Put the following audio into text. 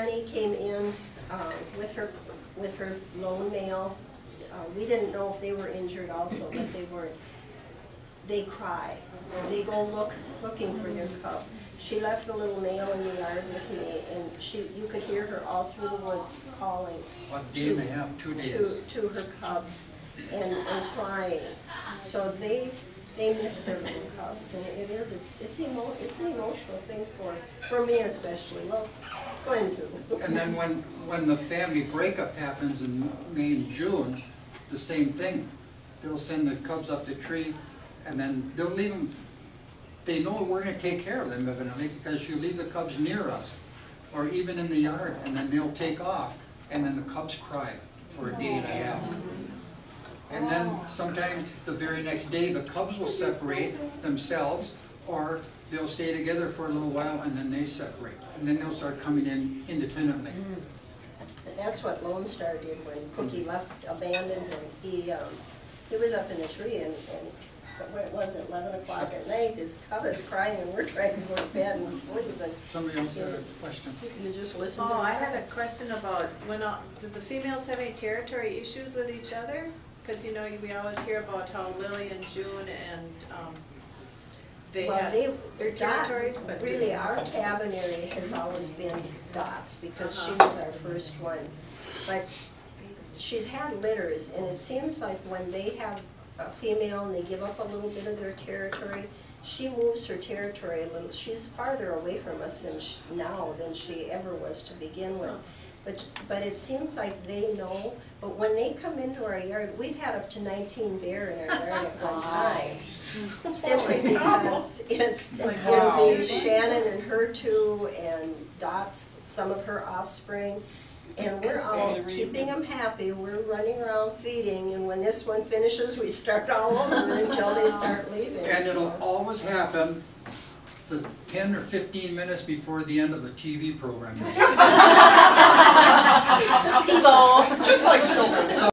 Annie came in with her lone male. We didn't know if they were injured also, but they weren't. They cry. They go looking for their cub. She left the little male in the yard with me, and you could hear her all through the woods calling. What day and a half, 2 days. To her cubs and crying. So they miss their little cubs, and it's an emotional thing for me especially. Well, Glenn too. And then when the family breakup happens in May and June, the same thing. They'll send the cubs up the tree, and then they'll leave them. They know we're going to take care of them evidently, because you leave the cubs near us, or even in the yard, and then they'll take off, and then the cubs cry for a day and a half. And then sometimes the very next day the cubs will separate themselves, or they'll stay together for a little while and then they separate. And then they'll start coming in independently. That's what Lone Star did when Cookie abandoned him. He was up in the tree, and when it was at 11 o'clock at night, his cub is crying and we're trying to go to bed and sleep. And somebody else had a question. You just listen to I had a question about did the females have any territory issues with each other? Because you know, we always hear about how Lily and June and they have their territories, but really our cabin area has always been Dot's, because she was our first one. But she's had litters, and it seems like when they have a female and they give up a little bit of their territory, she moves her territory a little. She's farther away from us now than she ever was to begin with. But it seems like they know. But when they come into our yard, we've had up to 19 bear in our yard at one time. Simply because it'll be Shannon and her two, and Dot's some of her offspring. And we're all keeping them happy. We're running around feeding, and when this one finishes, we start all over until they start leaving. And it'll always happen the 10 or 15 minutes before the end of a TV program. Just like children.